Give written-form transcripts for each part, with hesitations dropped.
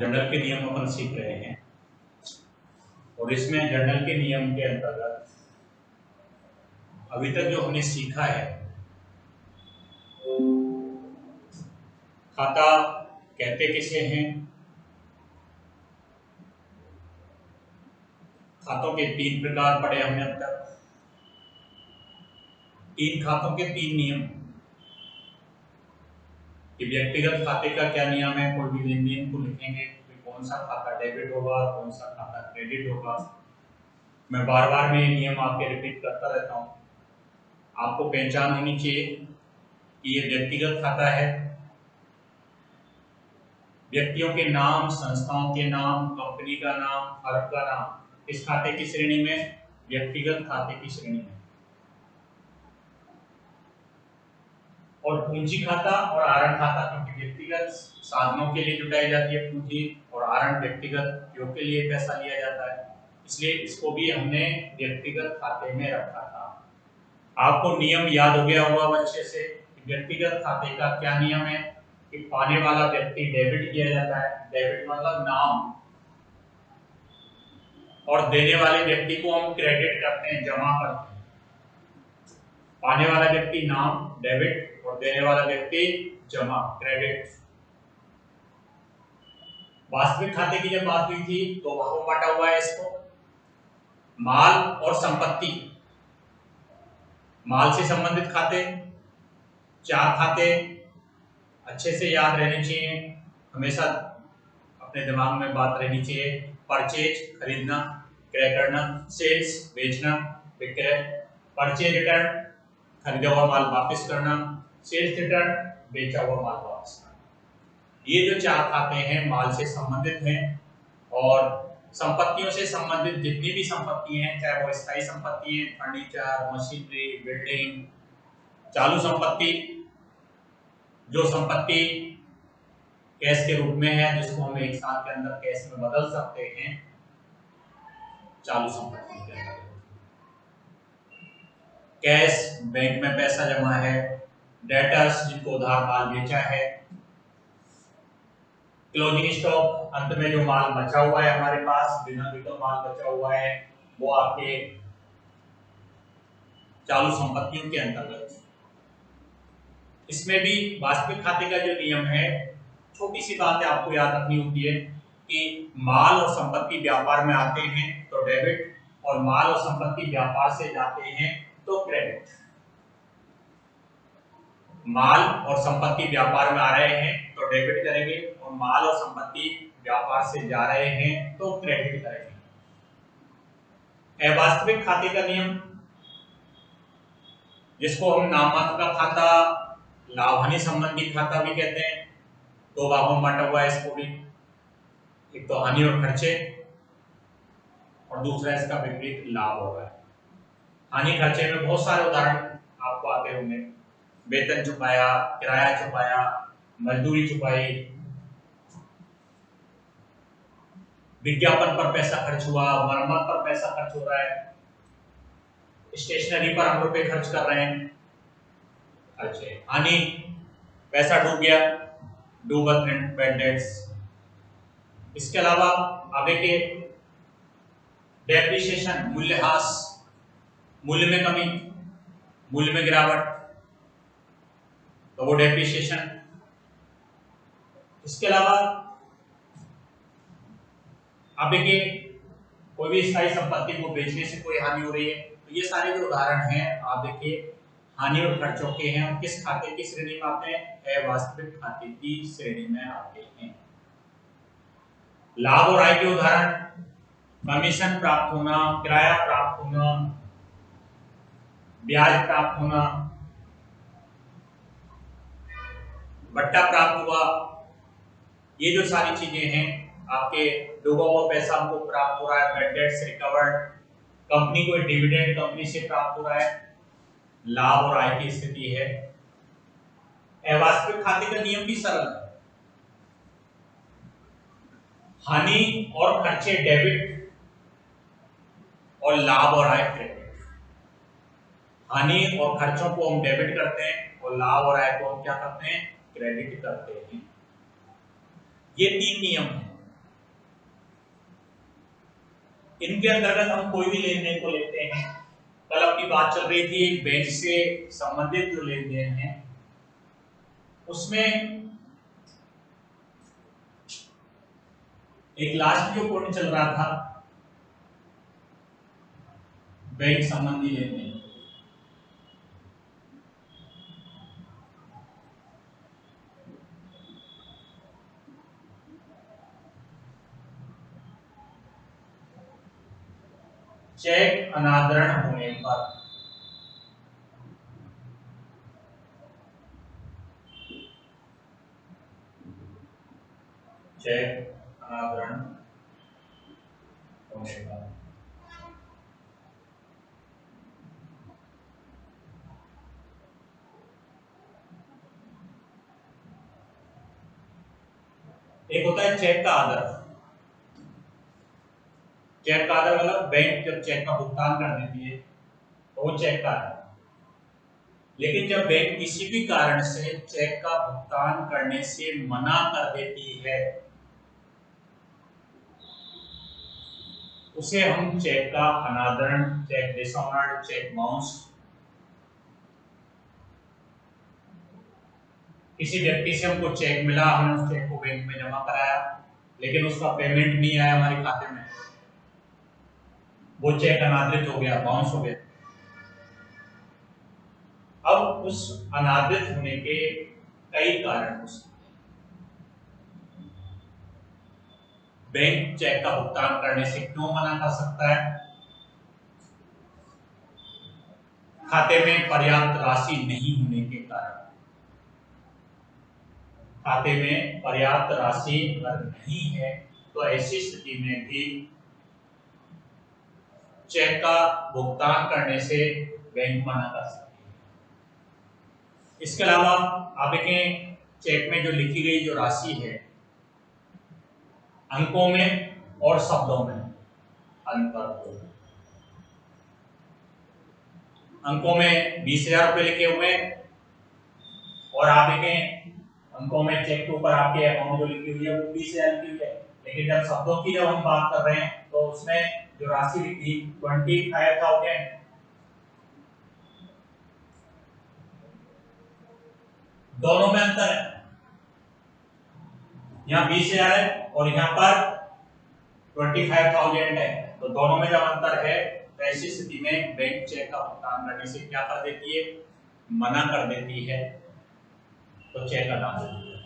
Journal के नियम अपन सीख रहे हैं और इसमें जर्नल के नियम के अंतर्गत अभी तक जो हमने सीखा है, खाता कहते किसे हैं, खातों के 3 प्रकार पढ़े हमने अब तक। 3 खातों के 3 नियम कि व्यक्तिगत खाते का क्या नियम है, कोई भी लेन देन को लिखेंगे कि कौन सा खाता डेबिट होगा, कौन सा खाता क्रेडिट होगा। मैं बार बार में ये नियम आपके रिपीट करता रहता हूँ। आपको पहचान होनी चाहिए कि ये व्यक्तिगत खाता है। व्यक्तियों के नाम, संस्थाओं के नाम, कंपनी का नाम, फर्म का नाम इस खाते की श्रेणी में, व्यक्तिगत खाते की श्रेणी में। और पूंजी खाता और आहरण खाता, क्योंकि व्यक्तिगत साधनों के लिए जुटाई जाती है पूंजी और आहरण व्यक्तिगत उपयोग के लिए पैसा लिया जाता है, इसलिए इसको भी हमने व्यक्तिगत खाते में रखा था। आपको नियम याद हो गया होगा अच्छे से कि व्यक्तिगत खाते का क्या नियम है कि पाने वाला व्यक्ति डेबिट किया जाता है, डेबिट मतलब नाम, और देने वाले व्यक्ति को हम क्रेडिट करते हैं, जमा करते हैं। पाने वाला व्यक्ति नाम डेबिट और देने वाला व्यक्ति जमा क्रेडिट। वास्तविक खाते की जब बात हुई थी तो भागों में बांटा हुआ है इसको। माल और संपत्ति, माल से संबंधित खाते 4 खाते अच्छे से याद रहने चाहिए, हमेशा अपने दिमाग में बात रहनी चाहिए। परचेज खरीदना, क्रय करना, सेल्स बेचना, विक्रय, परचेज रिटर्न खरीदा हुआ माल वापस करना, सेल्स रिटर्न बेचा हुआ माल वापस करना। ये जो 4 खाते हैं माल से संबंधित हैं और संपत्तियों से संबंधित जितनी भी संपत्ति हैं, चाहे वो स्थायी संपत्ति है, फर्नीचर, मशीनरी, बिल्डिंग, चालू संपत्ति, जो संपत्ति कैश के रूप में है जिसको हम 1 साल के अंदर कैश में बदल सकते हैं, चालू संपत्ति के अंदर। कैश बैंक में पैसा जमा है, डेटर्स जिनको उधार माल बेचा है, क्लोजिंग स्टॉक अंत में जो माल बचा हुआ है हमारे पास, बिना बिका माल बचा हुआ है, वो आपके चालू संपत्तियों के अंतर्गत। इसमें भी वास्तविक खाते का जो नियम है, छोटी सी बात है आपको याद रखनी होती है कि माल और संपत्ति व्यापार में आते हैं तो डेबिट, और माल और संपत्ति व्यापार से जाते हैं तो क्रेडिट। माल और संपत्ति व्यापार में आ रहे हैं तो डेबिट करेंगे, और माल और संपत्ति व्यापार से जा रहे हैं तो क्रेडिट करेंगे। अवास्तविक खाते का नियम, जिसको हम नाममात्र का खाता, लाभ हानि संबंधी खाता भी कहते हैं, 2 भागों में बांटा हुआ है इसको भी। एक तो हानि और खर्चे और दूसरा इसका विपरीत लाभ होगा। हानि खर्चे में बहुत सारे उदाहरण आपको आते होंगे, वेतन चुकाया, किराया चुकाया, मजदूरी चुकाई, विज्ञापन पर पैसा खर्च हुआ, मरम्मत पर पैसा खर्च हो रहा है, स्टेशनरी पर हम रुपए खर्च कर रहे हैं। अच्छा, हानि पैसा डूब गया, डूबत बैड डेट्स। इसके अलावा आगे के डेप्रिसिएशन, मूल्यह्रास, मूल्य में कमी, मूल्य में गिरावट, तो वो डेप्रिसिएशन। इसके अलावा आप देखिए कोई भी स्थायी संपत्ति को बेचने से कोई हानि हो रही है, तो ये सारे जो उदाहरण हैं आप देखिए हानि और खर्चों के हैं, और किस खाते की श्रेणी में आते हैं, अवास्तविक खाते की श्रेणी में आते हैं। लाभ और आय के उदाहरण, कमीशन प्राप्त होना, किराया प्राप्त होना, ब्याज प्राप्त होना, भट्टा प्राप्त हुआ, ये जो सारी चीजें हैं आपके डूबा हुआ पैसा हमको प्राप्त हो रहा है, बैड डेट्स रिकवर्ड, कंपनी को डिविडेंड कंपनी से प्राप्त हो रहा है, लाभ और आय की स्थिति है। अवास्तविक खाते का नियम भी सरल है, हानि और खर्चे डेबिट और लाभ और आय क्रेडिट। हानि और खर्चों को हम डेबिट करते हैं और लाभ और आय को हम क्या करते हैं, क्रेडिट करते हैं। ये 3 नियम हैं। इनके अंतर्गत हम कोई भी लेन देन को लेते हैं। कल अपनी बात चल रही थी बैंक से संबंधित जो लेन देन है उसमें एक लास्ट जो पॉइंट चल रहा था बैंक संबंधी लेन देन। चेक अनादरण होने पर चेक अनादरण होने पर एक होता है चेक का आदर। चेक का आदर मतलब बैंक जब चेक का भुगतान कर देती है तो वो चेक का आदर। लेकिन जब बैंक किसी भी कारण से चेक का भुगतान करने से मना कर देती है उसे हम चेक का अनादरण, चेक डिसऑनर्ड, चेक बाउंस। किसी व्यक्ति से हमको चेक मिला, हमने उस चेक को बैंक में जमा कराया लेकिन उसका पेमेंट नहीं आया हमारे खाते में, वो चेक अनादृत हो गया, बाउंस हो गया। अब उस अनादृत होने के कई कारण हो सकते हैं। बैंक चेक का भुगतान करने से क्यों मना कर सकता है? खाते में पर्याप्त राशि नहीं होने के कारण। खाते में पर्याप्त राशि अगर नहीं है तो ऐसी स्थिति में भी चेक का भुगतान करने से बैंक मना कर सकती है। इसके अलावा आप देखें चेक में जो लिखी गई जो राशि है अंकों में और शब्दों में अंतर हो। अंकों में 20,000 रुपए लिखे हुए और आप देखें अंकों में चेक के ऊपर आपके अमाउंट जो लिखी हुई है वो 20,000 लिखी हुई है, लेकिन जब शब्दों की जब हम बात कर रहे हैं तो उसमें जो राशि लिखी 25,000, दोनों में अंतर है। यहाँ 20,000 है और यहाँ पर 25,000 है, तो दोनों में जब अंतर है तो ऐसी स्थिति में बैंक चेक का भुगतान करने से क्या कर देती है? मना कर देती है, तो चेक हटा देती है।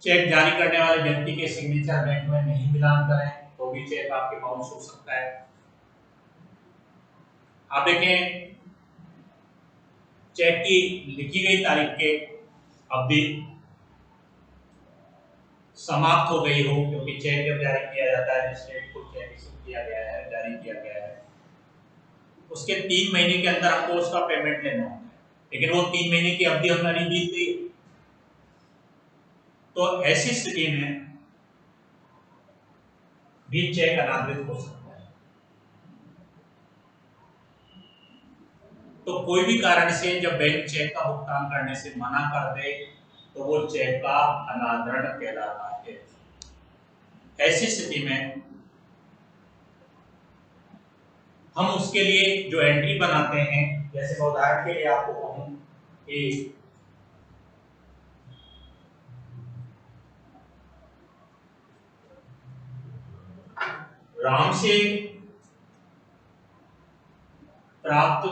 चेक जारी करने वाले व्यक्ति के सिग्नेचर बैंक में नहीं मिलान करें तो भी चेक आपके बाउंस हो सकता है। आप देखें चेक की लिखी गई तारीख के अवधि समाप्त हो गई हो, क्योंकि चेक जब जारी किया जाता है, जिस डेट को चेक इशू किया गया है, जारी किया गया है, उसके 3 महीने के अंदर हमको उसका पेमेंट लेना होता है, लेकिन वो 3 महीने की अवधि हमारी बीत गई, तो ऐसी स्थिति में भी चेक अनादृत हो सकता है। तो कोई भी कारण से जब बैंक चेक का भुगतान करने से मना कर दे तो वो चेक का अनादरण कहलाता है। ऐसी स्थिति में हम उसके लिए जो एंट्री बनाते हैं, जैसे मैं उदाहरण के लिए आपको कहूं कि राम से प्राप्त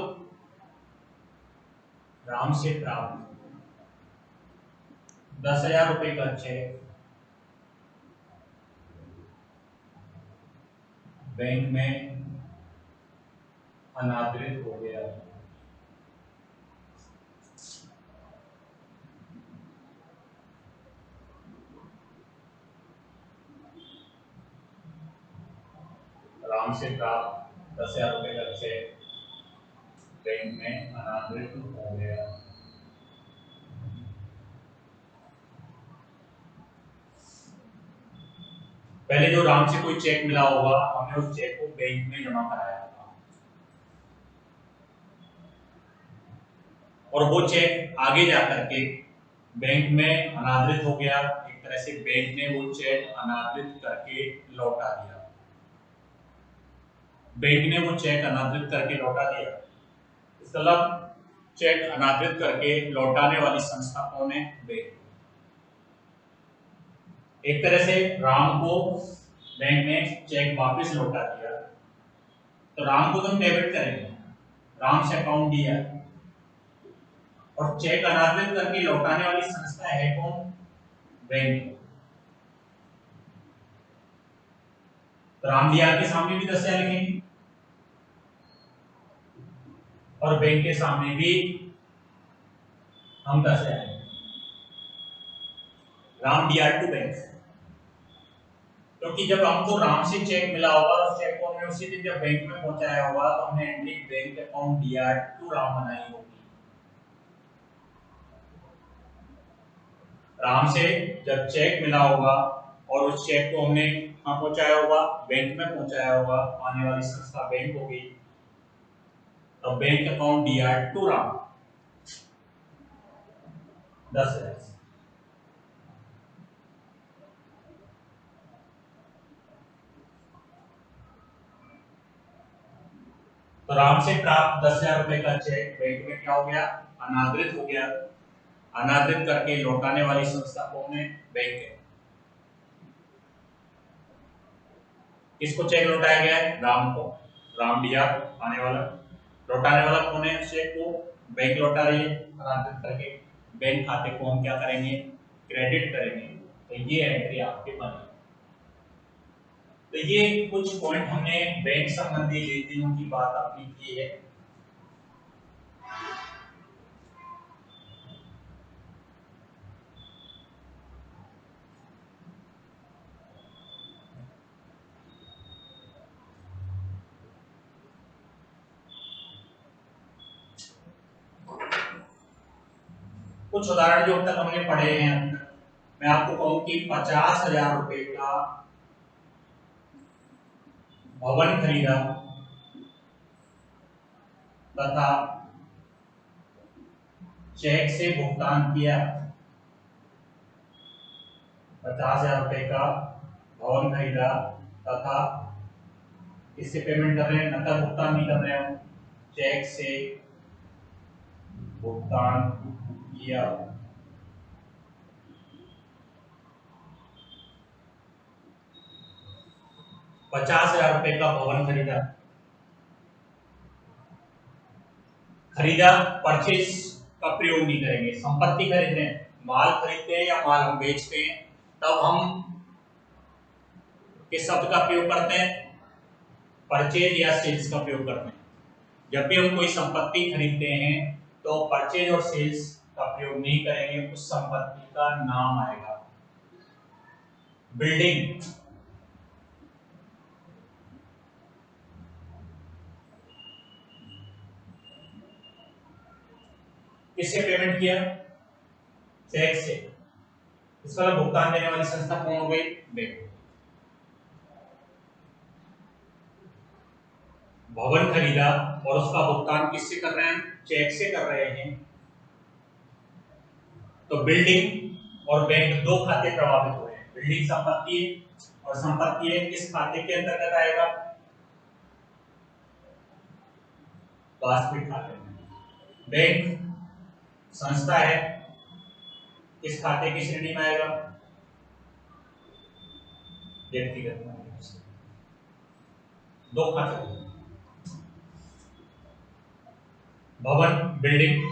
10,000 रुपए का चेक बैंक में अनादृत हो गया। राम से प्राप्त 10,000 रुपए का चेक बैंक में अनादृत हो गया। पहले जो राम से कोई चेक मिला होगा, हमने उस चेक को बैंक में जमा कराया होगा और वो चेक आगे जाकर के बैंक में अनादृत हो गया। एक तरह से बैंक ने वो चेक अनादृत करके लौटा दिया। बैंक ने वो चेक अनादृत करके लौटा दिया। इसका मतलब चेक अनादृत करके लौटाने वाली संस्था कौन है? बैंक। एक तरह से राम को बैंक ने चेक वापस लौटा दिया, तो राम को तो हम डेबिट करेंगे, राम से अकाउंट दिया, और चेक अनादृत करके लौटाने वाली संस्था है कौन? बैंक। तो राम दिया के सामने भी 10,000 लिखेंगे और बैंक के सामने भी हम 10,000 लिखेंगे। राम डीआर टू बैंक, क्योंकि जब हमको राम से चेक मिला होगा, उस चेक को हमने उसी दिन जब बैंक में पहुंचाया होगा, तो हमने entry bank account DR to Ram बनाई होगी। राम से जब चेक मिला होगा और उस चेक को हमने कहाँ पहुंचाया होगा? बैंक में पहुंचाया होगा, आने वाली संस्था बैंक होगी, तो bank account DR to Ram 10,000। तो राम से प्राप्त 10,000 रुपए का चेक बैंक में क्या हो गया? अनादृत हो गया। अनादृत करके लौटाने वाली संस्था कौन है? बैंक है। किसको चेक लौटाया गया है? राम को। राम दिया आने वाला, लौटाने वाला कौन है? चेक को बैंक लौटा रही है अनादृत करके। बैंक खाते को हम क्या करेंगे? क्रेडिट करेंगे। तो ये एंट्री आपके बनी। तो ये कुछ पॉइंट हमने बैंक संबंधी लेन देनों की बात आपकी की है। कुछ उदाहरण जो अब तक हमने पढ़े हैं, मैं आपको कहूं कि 50,000 रुपए का भवन खरीदा तथा चेक से भुगतान किया। 50,000 रुपए का भवन खरीदा तथा किससे पेमेंट कर रहे हैं? नकद भुगतान नहीं कर रहे हैं, चेक से भुगतान किया। ₹50,000 का भवन खरीदा, परचेज का प्रयोग नहीं करेंगे। संपत्ति खरीद रहे हैं, माल खरीदते हैं या माल हम बेचते हैं, तब हम किस शब्द का प्रयोग करते हैं? परचेज या सेल्स का प्रयोग करते हैं। जब भी हम कोई संपत्ति खरीदते हैं तो परचेज और सेल्स का प्रयोग नहीं करेंगे, उस संपत्ति का नाम आएगा बिल्डिंग। किससे पेमेंट किया? चेक से। इसका भुगतान देने वाली संस्था कौन हो गई? बैंक। भवन खरीदा और उसका भुगतान किससे कर रहे हैं? चेक से कर रहे हैं, तो बिल्डिंग और बैंक दो खाते प्रभावित हुए हैं। बिल्डिंग संपत्ति है और संपत्ति है, किस खाते के अंतर्गत आएगा? वास्तविक खाते में। बैंक संस्था है, किस खाते की श्रेणी में आएगा? व्यक्तिगत। दो खाते, भवन बिल्डिंग,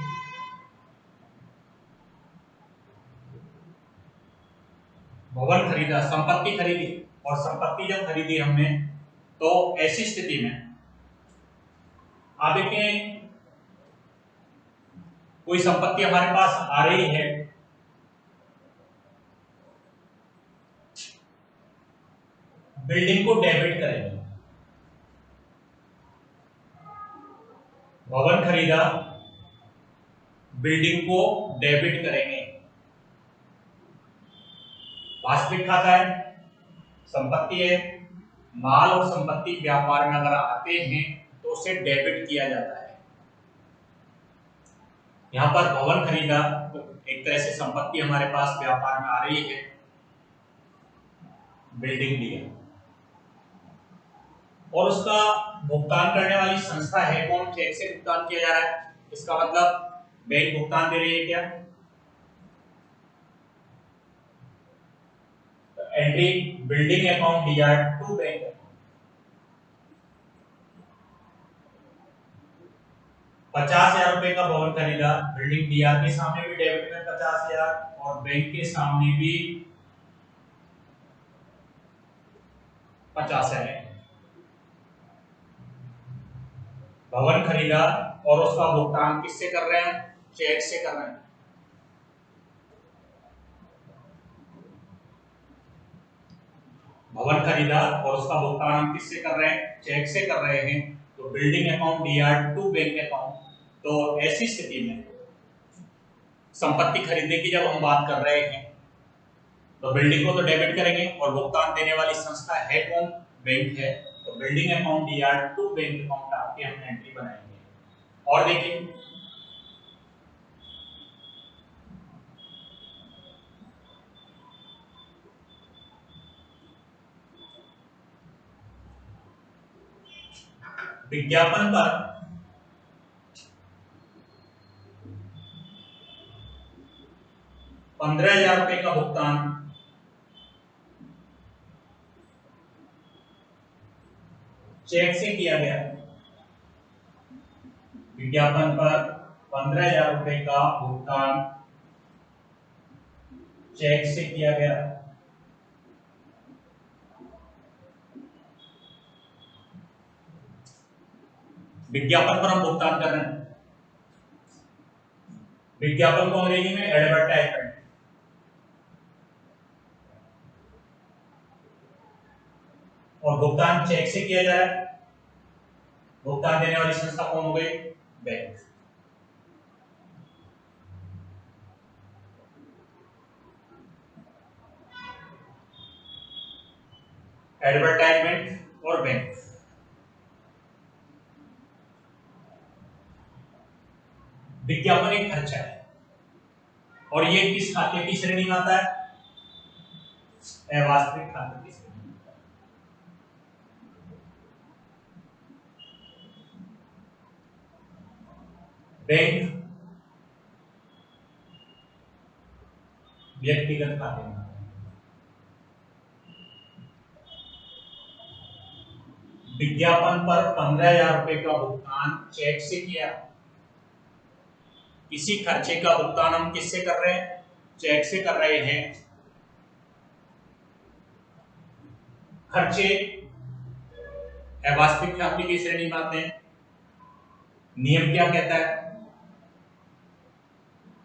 भवन खरीदा, संपत्ति खरीदी, और संपत्ति जब खरीदी हमने, तो ऐसी स्थिति में आप देखें कोई संपत्ति हमारे पास आ रही है, बिल्डिंग को डेबिट करेंगे। भवन खरीदा, बिल्डिंग को डेबिट करेंगे। वास्तविक खाता है, संपत्ति है, माल और संपत्ति व्यापार में अगर आते हैं तो उसे डेबिट किया जाता है। यहां पर भवन खरीदा तो एक तरह से संपत्ति हमारे पास व्यापार में आ रही है, बिल्डिंग लिया। और उसका भुगतान करने वाली संस्था है कौन, चेक से भुगतान किया जा रहा है, इसका मतलब बैंक भुगतान दे रही है क्या। Entry building account DR to bank account, 50,000 रुपए का भवन खरीदा, बिल्डिंग डीआर के सामने भी डेबिट में 50,000 और बैंक के सामने भी 50,000 है। भवन खरीदा और उसका भुगतान किससे कर रहे हैं, चेक से कर रहे हैं। भवन खरीदा और उसका भुगतान हम किससे कर रहे हैं, चेक से कर रहे हैं, तो building account DR to bank account. तो ऐसी स्थिति में संपत्ति खरीदने की जब हम बात कर रहे हैं तो बिल्डिंग को तो डेबिट करेंगे और भुगतान देने वाली संस्था है कौन, बैंक है, तो building account DR to bank account आपके हम एंट्री बनाएंगे। और देखिए विज्ञापन पर 15,000 रुपए का भुगतान चेक से किया गया। विज्ञापन पर 15,000 रुपए का भुगतान चेक से किया गया। विज्ञापन पर हम भुगतान कर रहे हैं, विज्ञापन को अंग्रेजी में एडवर्टाइजमेंट, और भुगतान चेक से किया जा रहा है। भुगतान देने वाली संस्था कौन हो गई, बैंक। एडवर्टाइजमेंट और बैंक। विज्ञापन एक खर्चा है और ये किस खाते की श्रेणी में आता है, अवास्तविक खाते की श्रेणी में आता है। बैंक व्यक्तिगत खाते में आता है। विज्ञापन पर 15,000 रुपए का भुगतान चेक से किया। किसी खर्चे का भुगतान हम किससे कर रहे हैं, चेक से कर रहे हैं। खर्चे अवास्तविक खाते की श्रेणी में आते हैं। नियम क्या कहता है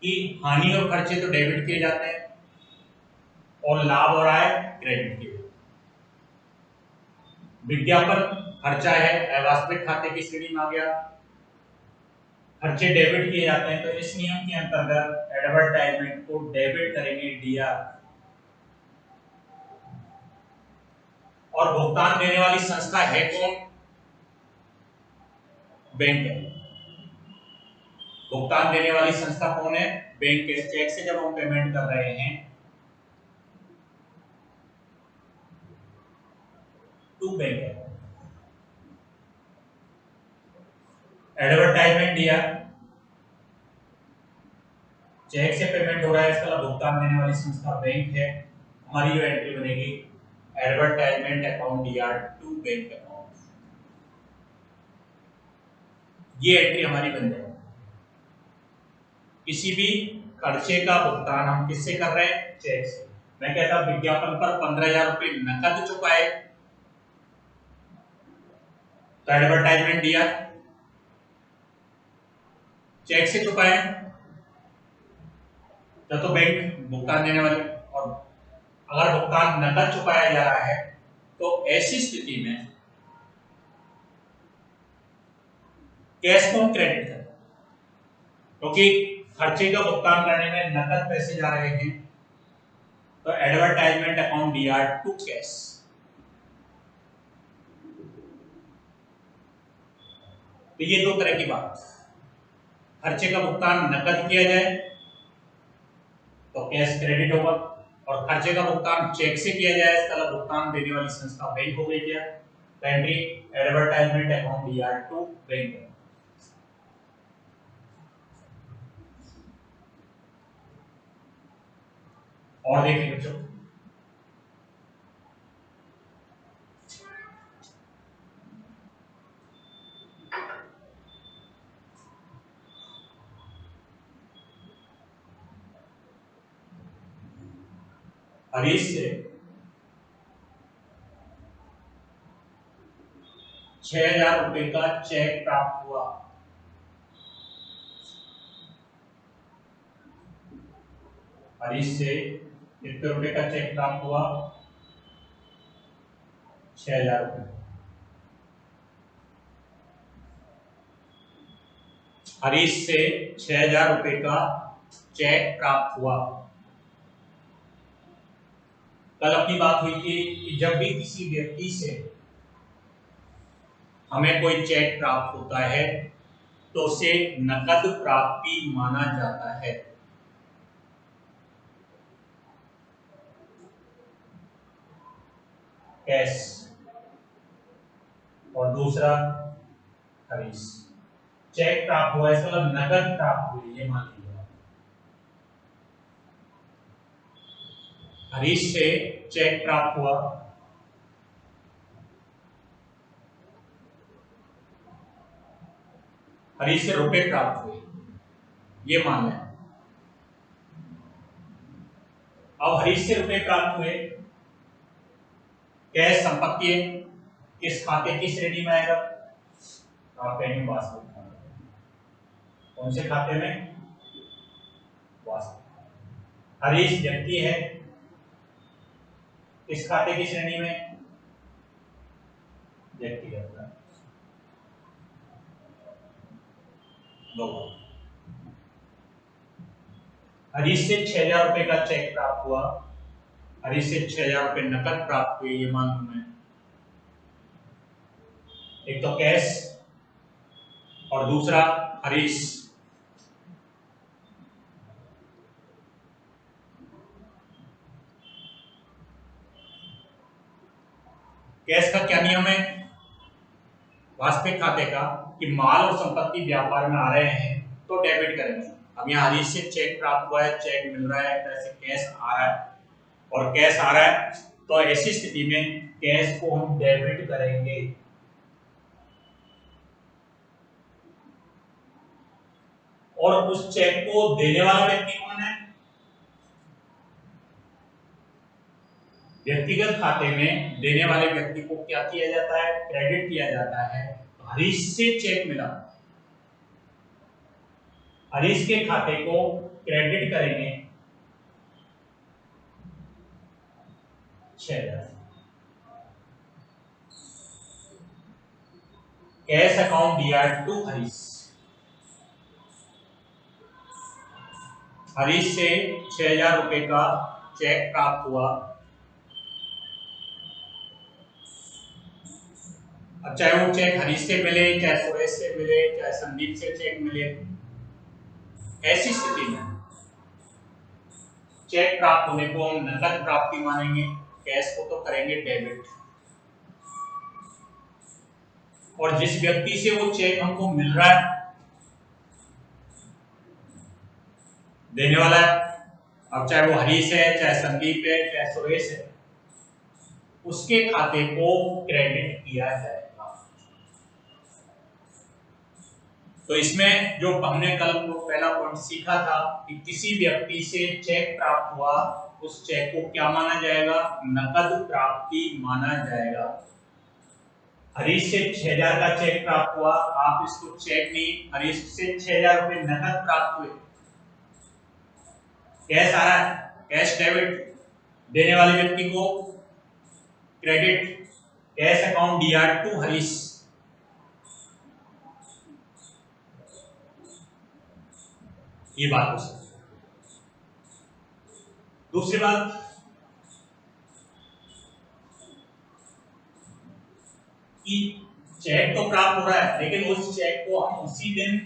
कि हानि और खर्चे तो डेबिट किए जाते हैं और लाभ और आय क्रेडिट किए जाते हैं। विज्ञापन खर्चा है, अवास्तविक खाते की श्रेणी में आ गया, खर्चे डेबिट किए जाते हैं, तो इस नियम के अंतर्गत एडवर्टाइजमेंट को डेबिट करेंगे डीआर, और भुगतान देने वाली संस्था है कौन, बैंक है। भुगतान देने वाली संस्था कौन है, बैंक है। चेक से जब हम पेमेंट कर रहे हैं टू बैंक है। एडवर्टाइजमेंट दिया, चेक से पेमेंट हो रहा है, इसका भुगतान देने वाली संस्था बैंक है। हमारी जो एंट्री बनेगी advertisement account DR to bank account, ये एंट्री हमारी बन जाएगी। किसी भी खर्चे का भुगतान हम किससे कर रहे हैं, चेक से। मैं कहता हूं विज्ञापन पर 15,000 रुपए नकद चुकाए तो एडवर्टाइजमेंट दिया, चेक से चुकाए तो बैंक भुगतान देने वाली, और अगर भुगतान नकद चुकाया जा रहा है तो ऐसी स्थिति में कैश को क्रेडिट करें, क्योंकि खर्चे का भुगतान करने में नकद पैसे जा रहे हैं, तो advertisement account DR to cash. तो ये दो तरह की बात, खर्चे का भुगतान नकद किया जाए तो कैश क्रेडिट होगा, और खर्चे का भुगतान चेक से किया जाए, इसका भुगतान देने वाली संस्था बैंक हो गई क्या, entry advertisement account DR to bank. और देखिए बच्चों, हरीश से 6,000 रुपए का चेक प्राप्त हुआ। हरीश से कितने रुपए का चेक प्राप्त हुआ? 6,000 रुपए। हरीश से 6,000 रुपए का चेक प्राप्त हुआ। कल अपनी बात हुई थी कि जब भी किसी व्यक्ति से हमें कोई चेक प्राप्त होता है तो उसे नकद प्राप्ति माना जाता है। कैश। और दूसरा हरीश। चेक प्राप्त हुआ इसका मतलब नकद प्राप्त हुई, ये मान लीजिए। हरीश से चेक प्राप्त हुआ, हरीश से रुपए प्राप्त हुए, ये मान लें। अब हरीश से रुपए प्राप्त हुए, कैश संपत्ति है, किस खाते की श्रेणी में आएगा? आप कहेंगे वास्तविक खाते। कौन से खाते में? वास्तविक। हरीश व्यक्ति है, किस खाते की श्रेणी में? व्यक्तिगत। दो। हरीश से 6,000 रुपए का चेक प्राप्त हुआ, हरीश से 6,000 रुपए नकद प्राप्त हुए, ये मान लूं मैं। एक तो कैश और दूसरा हरीश। कैश का क्या नियम है वास्तविक खाते का कि माल और संपत्ति व्यापार में आ रहे हैं तो डेबिट करेंगे। अब यहाँ हरीश से चेक प्राप्त हुआ है, चेक मिल रहा है, पैसे कैश आ रहा है और कैश आ रहा है, तो ऐसी स्थिति में कैश को हम डेबिट करेंगे। और उस चेक को देने वाला व्यक्ति कौन है? व्यक्तिगत खाते में देने वाले व्यक्ति को क्या किया जाता है? क्रेडिट किया जाता है। हरीश से चेक मिला, हरीश के खाते को क्रेडिट करेंगे 6,000। Cash account DR to Harish. Harish से 6,000 रुपए का चेक प्राप्त हुआ। अब चाहे वो चेक हरीश से मिले, चाहे सुरेश से मिले, चाहे संदीप से चेक मिले, ऐसी स्थिति में चेक प्राप्त होने को हम नकद प्राप्ति मानेंगे, कैश को तो करेंगे डेबिट। और जिस व्यक्ति से वो चेक हमको मिल रहा है, देने वाला है, अब चाहे वो हरीश है, चाहे संदीप है, चाहे सुरेश है, उसके खाते को क्रेडिट किया जाएगा। तो इसमें जो हमने कल पहला पॉइंट सीखा था कि किसी व्यक्ति से चेक प्राप्त हुआ, उस चेक को क्या माना जाएगा? नकद प्राप्ति माना जाएगा। हरीश से 6,000 का चेक प्राप्त हुआ, आप इसको चेक नहीं, हरीश से 6,000 रुपए नकद प्राप्त हुए, कैश आ रहा है, कैश डेबिट, देने वाले व्यक्ति को credit, cash account DR to Harish. ये बात हो सकती है। दूसरी बात, कि चेक तो प्राप्त हो रहा है लेकिन उस चेक को हम उसी दिन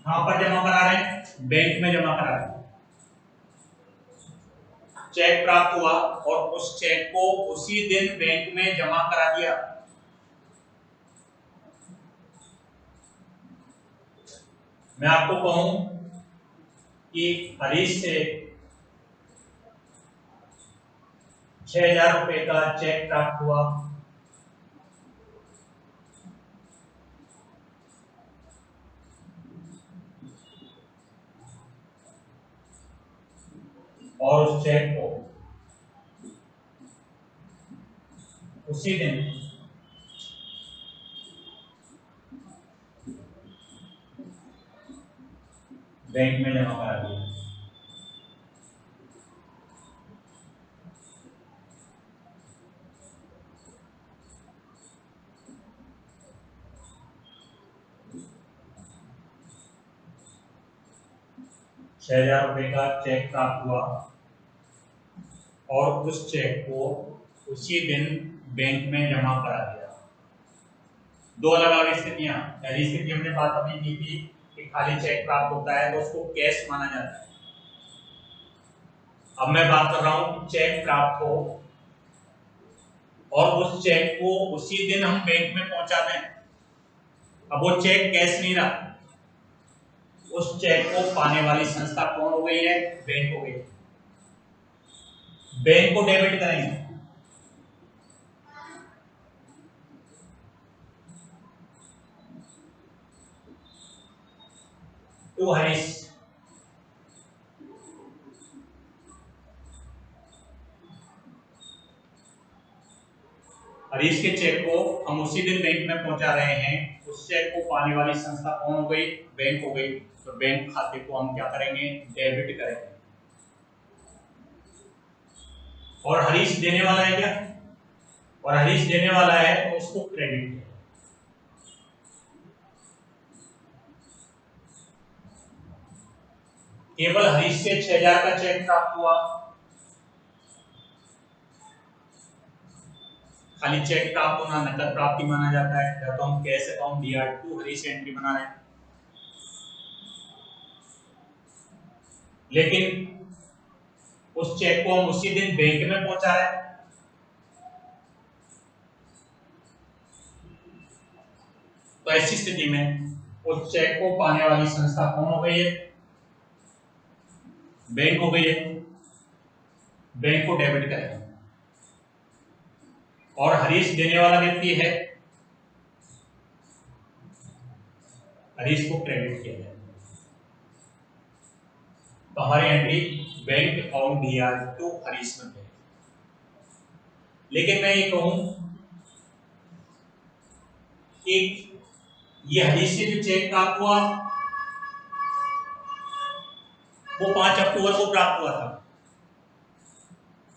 कहां पर जमा करा रहे हैं? बैंक में जमा करा रहे हैं। चेक प्राप्त हुआ और उस चेक को उसी दिन बैंक में जमा करा दिया। मैं आपको कहूं कि हरीश से 6,000 रुपए का चेक प्राप्त हुआ और उस चेक को उसी दिन बैंक में जमा करा दिया। ₹6,000 का चेक प्राप्त हुआ और उस चेक को उसी दिन बैंक में जमा करा दिया। दो अलग अलग स्थितियां। पहली स्थिति हमने बात अभी की थी कि खाली चेक प्राप्त होता है तो उसको कैश माना जाता है। अब मैं बात कर रहा हूं चेक प्राप्त हो और उस चेक को उसी दिन हम बैंक में पहुंचा दें। अब वो चेक कैश नहीं रहा, उस चेक को पाने वाली संस्था कौन हो गई है? बैंक हो गई। बैंक को डेबिट करेंगे। टू हरीश, हरीश के चेक को हम उसी दिन बैंक में पहुंचा रहे हैं। उस चेक को पाने वाली संस्था कौन हो गई? बैंक हो गई। तो बैंक खाते को हम क्या करेंगे? डेबिट करेंगे। और हरीश देने वाला है क्या? और हरीश देने वाला है तो उसको क्रेडिट है। केवल हरीश से 6,000 का चेक प्राप्त हुआ, खाली चेक प्राप्त होना नकद प्राप्ति माना जाता है। या तो हम cash account DR2 Harish entry बना रहे हैं, लेकिन उस चेक को हम उसी दिन बैंक में पहुंचा रहे हैं। तो ऐसी स्थिति में उस चेक को पाने वाली संस्था कौन हो गई है? बैंक हो गई है। बैंक को डेबिट करेंगे। और हरीश देने वाला व्यक्ति है, हरीश को क्रेडिट किया जाए। तो हमारी entry bank account DR2 Harish में है। लेकिन मैं ये कहूं कि ये हरीश से जो चेक प्राप्त हुआ वो 5 अक्टूबर को प्राप्त हुआ था।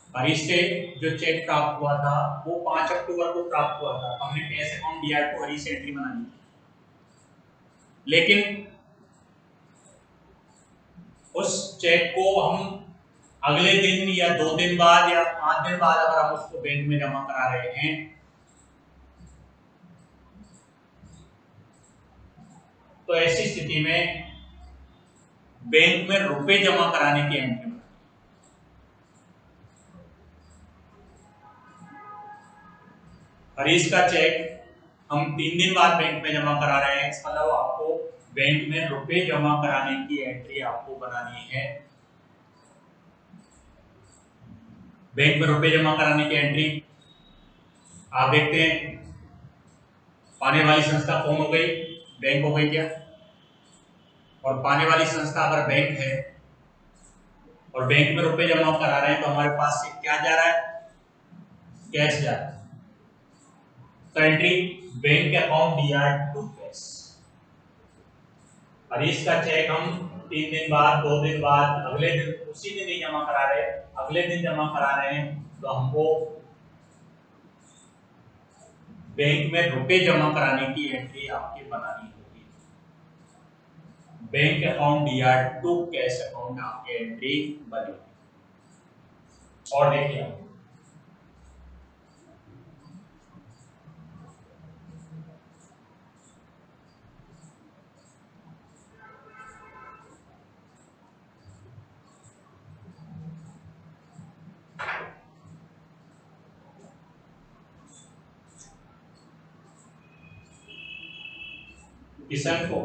हरीश से जो चेक प्राप्त हुआ था वो 5 अक्टूबर को प्राप्त हुआ था। हमने cash account DR2 Harish entry बना दी। लेकिन उस चेक को हम अगले दिन या 2 दिन बाद या 5 दिन बाद अगर हम उसको बैंक में जमा करा रहे हैं तो ऐसी स्थिति में बैंक में रुपए जमा कराने की एंट्री। हरीश का चेक हम 3 दिन बाद बैंक में जमा करा रहे हैं, इसका मतलब आपको बैंक में रुपए जमा कराने की एंट्री आपको बनानी है। बैंक में रुपए जमा कराने की एंट्री आप देखते हैं पाने वाली संस्था कौन हो गई? बैंक हो गई क्या? और पाने वाली संस्था अगर बैंक है और बैंक में रुपए जमा करा रहे हैं तो हमारे पास से क्या जा रहा है? कैश जा रहा है। तो entry bank account DR2 cash. Harish का चेक हम 3 दिन बाद, 2 दिन बाद, अगले दिन, उसी दिन नहीं जमा करा रहे, अगले दिन जमा करा रहे हैं तो हमको बैंक में रुपए जमा कराने की एंट्री आपकी बनानी होगी। Bank account DR2 cash account आपकी एंट्री बनेगी। और देखिए किशन को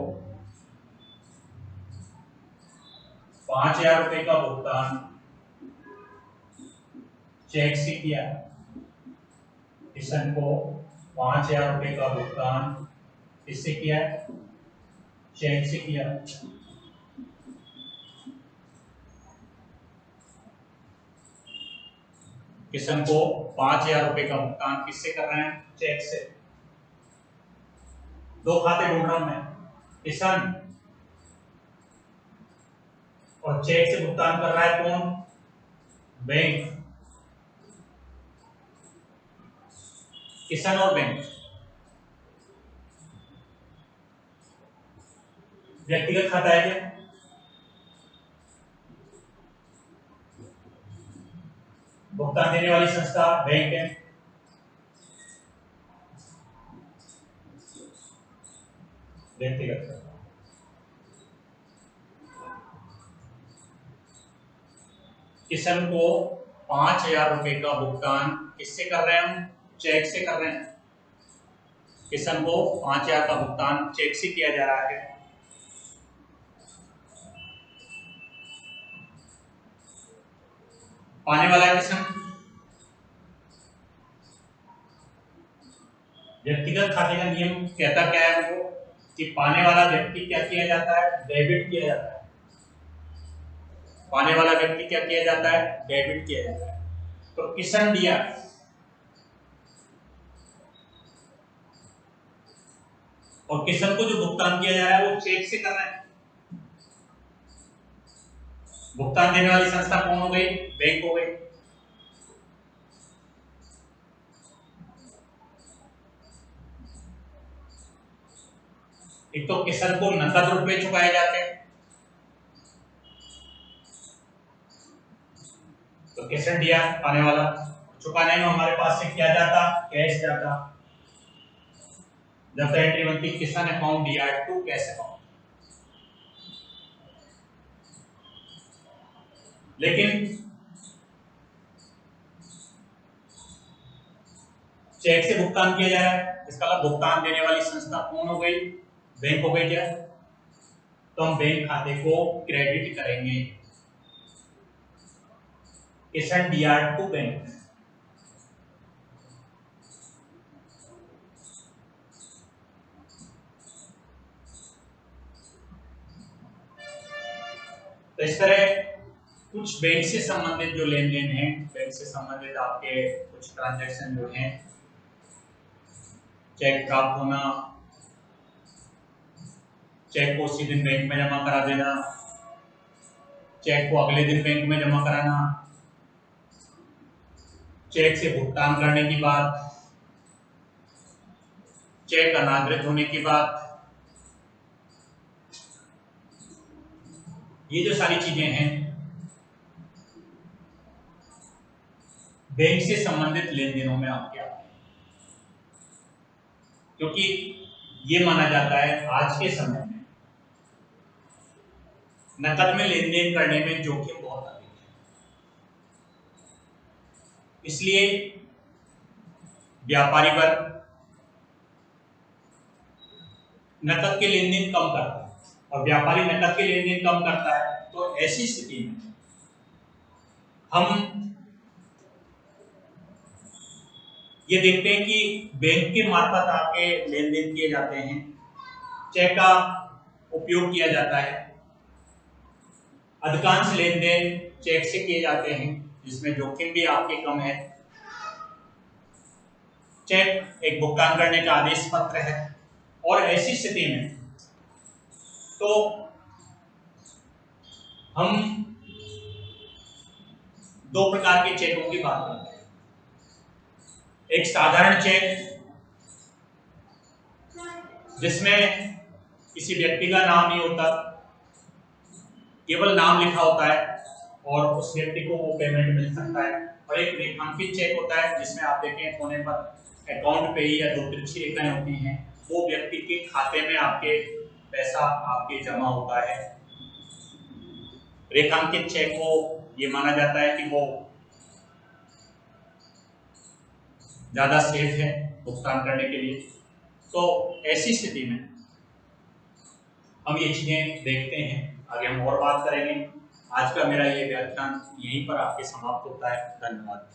5,000 रुपए का भुगतान चेक से किया। किशन को 5,000 रुपए का भुगतान किससे किया? चेक से किया। किशन को 5,000 रुपए का भुगतान किससे कर रहे हैं? चेक से। दो खाते ढूंढ रहा हूं मैं, किशन और चेक से भुगतान कर रहा है कौन? बैंक। किशन और बैंक व्यक्तिगत खाता है क्या? भुगतान देने वाली संस्था बैंक है। व्यक्तिगत खाता। किशन को 5,000 रुपए का भुगतान किससे कर रहे हैं हम? चेक से कर रहे हैं। किशन को 5,000 का भुगतान चेक से किया जा रहा है। पाने वाला है किशन। व्यक्तिगत खाते का नियम कहता क्या है हमको कि पाने वाला व्यक्ति क्या किया जाता है? डेबिट किया जाता है। पाने वाला व्यक्ति क्या किया जाता है? डेबिट किया जाता है। तो किशन दिया, और किशन को जो भुगतान किया जा रहा है वो चेक से कर रहा है। भुगतान देने वाली संस्था कौन हो गई? बैंक हो गई। एक तो किशन को नकद रुपए चुकाए जाते हैं, तो किशन दिया पाने वाला, चुकाने में हमारे पास से क्या जाता? कैश जाता। जब एंट्री बनती किशन अकाउंट दिया टू कैश अकाउंट। लेकिन चेक से भुगतान किया जा रहा है, इसका मतलब भुगतान देने वाली संस्था कौन हो गई? बैंक हो गई क्या? तो हम बैंक खाते को क्रेडिट करेंगे। किशन दिया टू बैंक। तो इस तरह कुछ बैंक से संबंधित जो लेन देन है, बैंक से संबंधित आपके कुछ ट्रांजैक्शन जो हैं, चेक प्राप्त होना, चेक को उसी दिन बैंक में जमा करा देना, चेक को अगले दिन बैंक में जमा कराना, चेक से भुगतान करने की बात, चेक अनादृत होने की बात, ये जो सारी चीजें हैं बैंक से संबंधित लेन देनों में आपके आते हैं, क्योंकि ये माना जाता है आज के समय में नकद में लेन देन करने में जोखिम बहुत अधिक है। इसलिए व्यापारी वर्ग नकद के लेन देन कम करता है, और व्यापारी नकद के लेन देन कम करता है, तो ऐसी स्थिति में हम ये देखते हैं कि बैंक के मार्फत आपके लेन देन किए जाते हैं, चेक का उपयोग किया जाता है। अधिकांश लेन देन चेक से किए जाते हैं, जिसमें जोखिम भी आपके कम है। चेक एक भुगतान करने का आदेश पत्र है, और ऐसी स्थिति में तो हम दो प्रकार के चेकों की बात करते हैं। एक साधारण चेक, जिसमें किसी व्यक्ति का नाम नहीं होता, केवल नाम लिखा होता है और उस व्यक्ति को वो पेमेंट मिल सकता है। और एक रेखांकित चेक होता है, जिसमें आप देखें कोने पर अकाउंट पे ही या दो तिरछी रेखाएं होती हैं, वो व्यक्ति के खाते में आपके पैसा आपके जमा होता है। रेखांकित चेक को ये माना जाता है कि वो ज्यादा सेफ है भुगतान करने के लिए। तो ऐसी स्थिति में हम ये चीजें देखते हैं। आगे हम और बात करेंगे। आज का मेरा ये व्याख्यान यहीं पर आपके समाप्त होता है। धन्यवाद।